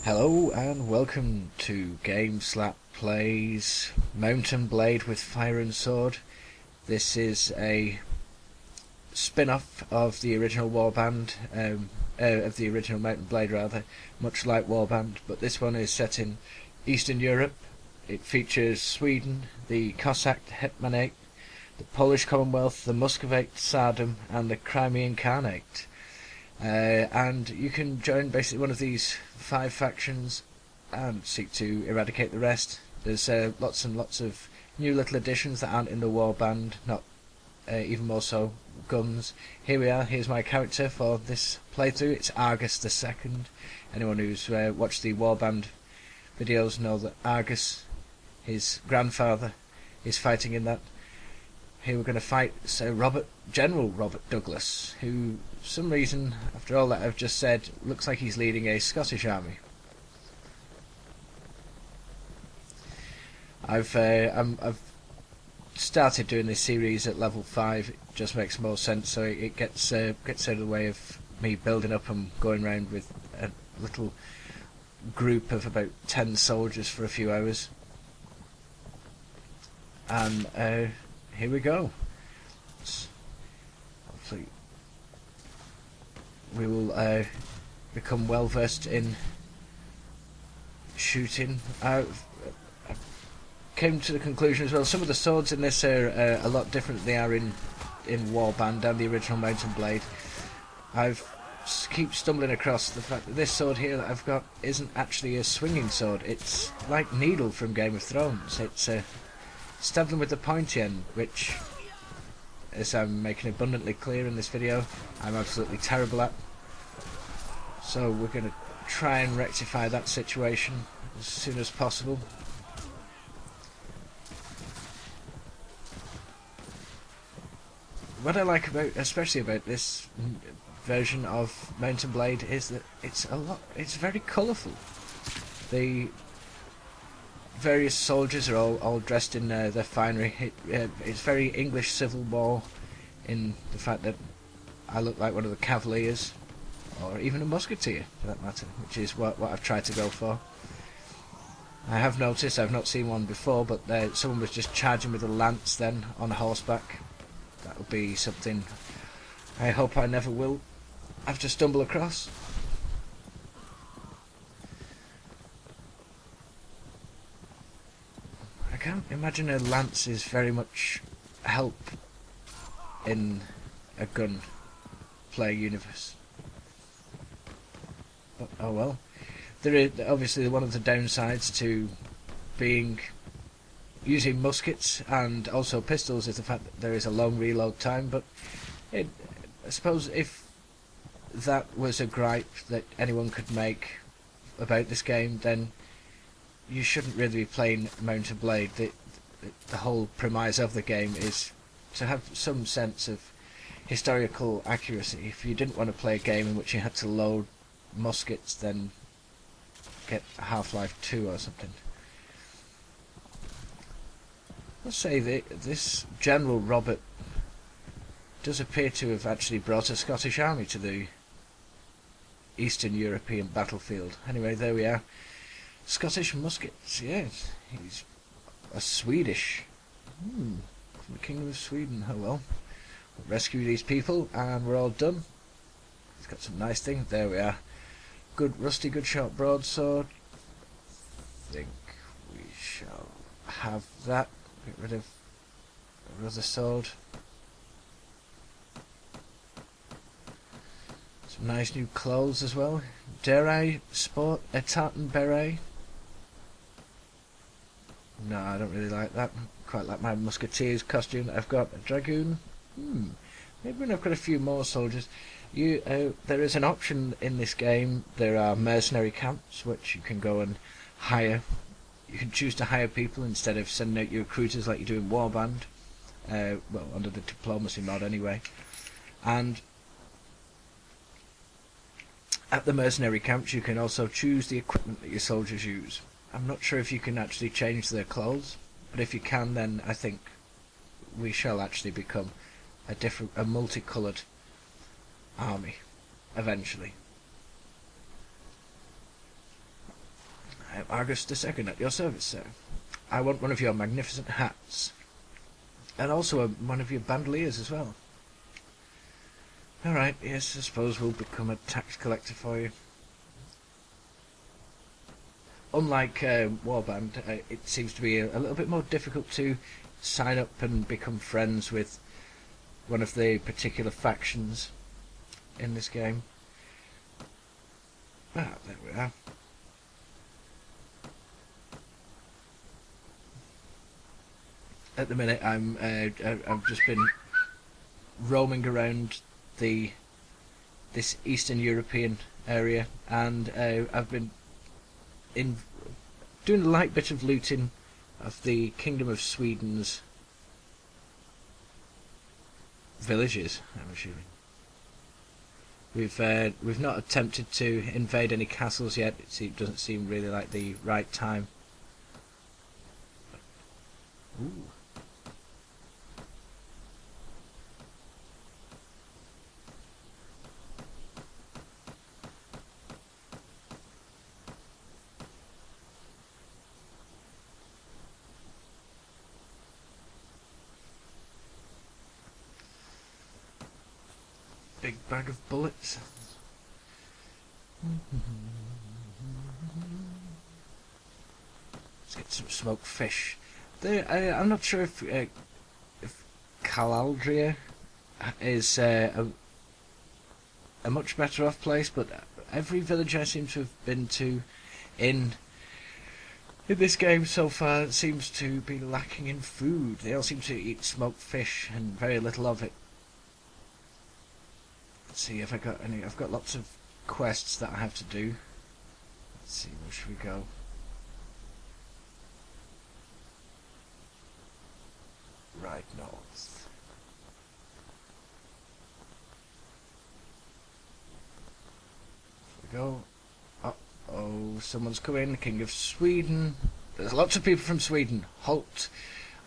Hello and welcome to Game Slap Plays Mountain Blade with Fire and Sword. This is a spin-off of the original Warband, of the original Mountain Blade rather, much like Warband, but this one is set in Eastern Europe. It features Sweden, the Cossack Hetmanate, the Polish Commonwealth, the Muscovite Tsardom and the Crimean Khanate. And you can join basically one of these 5 factions and seek to eradicate the rest. There's lots and lots of new little additions that aren't in the Warband, not even more so guns. Here we are, here's my character for this playthrough. It's Argus II. Anyone who's watched the Warband videos know that Argus, his grandfather, is fighting in that. Here we're going to fight General Robert Douglas, who, for some reason, after all that I've just said, looks like he's leading a Scottish army. I've started doing this series at level 5. It just makes more sense, so it gets out of the way of me building up and going around with a little group of about 10 soldiers for a few hours. And here we go. Hopefully we will become well versed in shooting. I came to the conclusion as well, some of the swords in this are a lot different than they are in Warband and the original Mountain Blade. I've keep stumbling across the fact that this sword here that I've got isn't actually a swinging sword. It's like Needle from Game of Thrones. It's stab them with the pointy end, which, as I'm making abundantly clear in this video, I'm absolutely terrible at. So we're going to try and rectify that situation as soon as possible. What I like especially about this version of Mountain Blade is that it's very colourful. The various soldiers are all dressed in their finery. It's very English Civil War in the fact that I look like one of the Cavaliers, or even a musketeer for that matter, which is what I've tried to go for. I have noticed, I've not seen one before, but someone was just charging with a lance then on horseback. That would be something I hope I never will have to stumble across. I can't imagine a lance is very much help in a gunplay universe. But oh well. There is obviously one of the downsides to using muskets and also pistols is the fact that there is a long reload time, but I suppose if that was a gripe that anyone could make about this game, then you shouldn't really be playing Mountain Blade. The whole premise of the game is to have some sense of historical accuracy. If you didn't want to play a game in which you had to load muskets, then get Half-Life 2 or something. Let's say this General Robert does appear to have actually brought a Scottish army to the Eastern European battlefield. Anyway, there we are. Scottish muskets, yes. He's a Swedish. From the Kingdom of Sweden. Oh well. We'll rescue these people and we're all done. He's got some nice things. There we are. Good rusty, good short broadsword. I think we shall have that. Get rid of the other sword. Some nice new clothes as well. Dare I sport a tartan beret? No, I don't really like that. Quite like my musketeer's costume that I've got. A dragoon. Maybe when I've got a few more soldiers. There is an option in this game. There are mercenary camps which you can go and hire. You can choose to hire people instead of sending out your recruiters like you do in Warband. Well, under the diplomacy mod anyway. And at the mercenary camps you can also choose the equipment that your soldiers use. I'm not sure if you can actually change their clothes, but if you can, then I think we shall actually become a multicoloured army eventually. I am Argus II, at your service, sir. I want one of your magnificent hats. And also one of your bandoliers as well. Alright, yes, I suppose we'll become a tax collector for you. Unlike Warband, it seems to be a little bit more difficult to sign up and become friends with one of the particular factions in this game. Ah, there we are. At the minute, I've just been roaming around this Eastern European area, and I've been doing a light bit of looting of the Kingdom of Sweden's villages, I'm assuming. We've not attempted to invade any castles yet. It doesn't seem really like the right time. Ooh. Big bag of bullets. Let's get some smoked fish. I'm not sure if Calaldria is a much better off place, but every village I seem to have been to in this game so far seems to be lacking in food. They all seem to eat smoked fish and very little of it. Let's see if I got any. I've got lots of quests that I have to do. Let's see, where should we go? Right north. Here we go. Oh, someone's coming. The King of Sweden. There's lots of people from Sweden. Halt.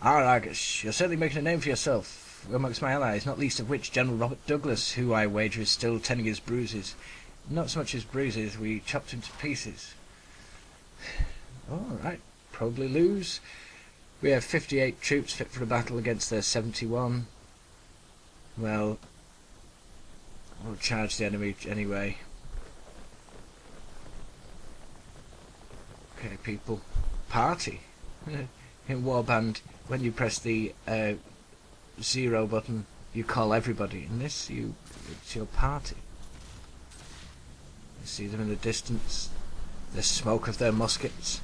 Argus, you're certainly making a name for yourself amongst my allies, not least of which General Robert Douglas, who I wager is still tending his bruises. Not so much his bruises, we chopped him to pieces. Alright, probably lose. We have 58 troops fit for a battle against their 71. Well, we'll charge the enemy anyway. Okay, people. Party. In Warband, when you press the 0 button, you call everybody. In this, it's your party. You see them in the distance. The smoke of their muskets.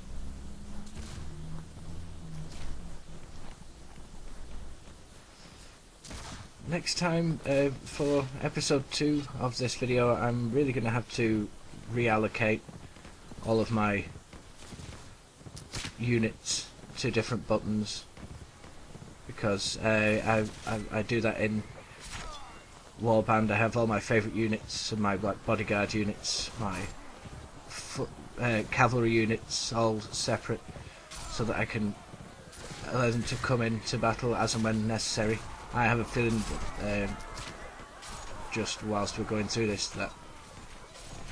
Next time, for episode 2 of this video, I'm really going to have to reallocate all of my units to different buttons, because I do that in Warband. I have all my favourite units and my bodyguard units, my cavalry units all separate, so that I can allow them to come into battle as and when necessary. I have a feeling that just whilst we're going through this, that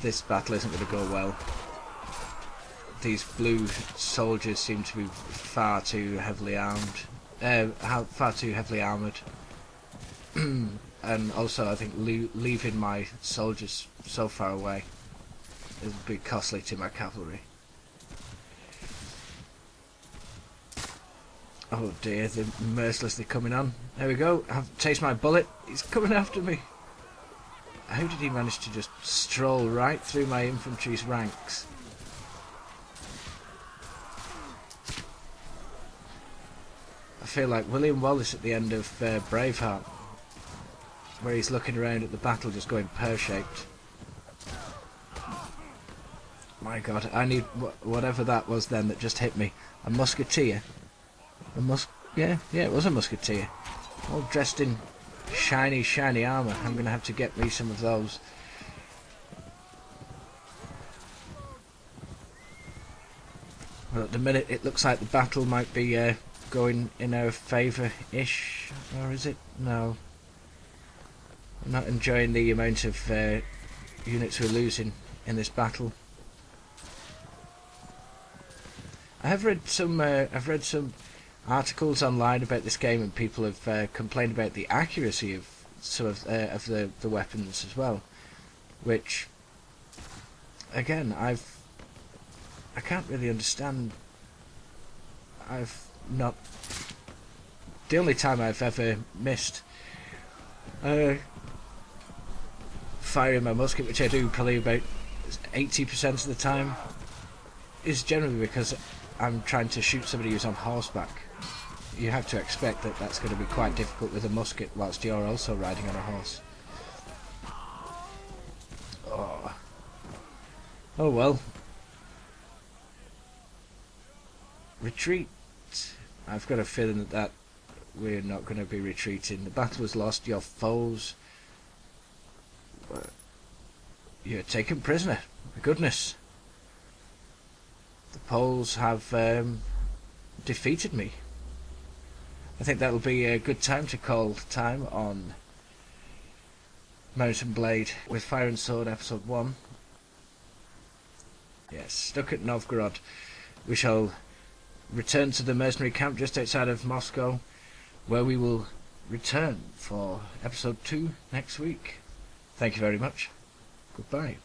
this battle isn't going to go well. These blue soldiers seem to be far too heavily armed. Far too heavily armoured. And also I think leaving my soldiers so far away would be costly to my cavalry. Oh dear, they're mercilessly coming on. There we go, I've tasted my bullet. He's coming after me. How did he manage to just stroll right through my infantry's ranks? I feel like William Wallace at the end of Braveheart, where he's looking around at the battle just going pear-shaped. My god, I need whatever that was then that just hit me. A musketeer. Yeah, it was a musketeer. All dressed in shiny armour. I'm going to have to get me some of those. Well, at the minute it looks like the battle might be going in our favour-ish. Or is it? No. I'm not enjoying the amount of units we're losing in this battle. I've read some articles online about this game, and people have complained about the accuracy of some of the weapons as well, which again I can't really understand. I've not. The only time I've ever missed firing my musket, which I do probably about 80% of the time, is generally because I'm trying to shoot somebody who's on horseback. You have to expect that that's going to be quite difficult with a musket whilst you're also riding on a horse. Oh well. Retreat. I've got a feeling that we're not going to be retreating. The battle was lost. Your foes, you're taken prisoner. Goodness. The Poles have defeated me. I think that'll be a good time to call time on Mount and Blade with Fire and Sword episode 1. Yes, stuck at Novgorod. We shall return to the mercenary camp just outside of Moscow, where we will return for episode 2 next week. Thank you very much. Goodbye.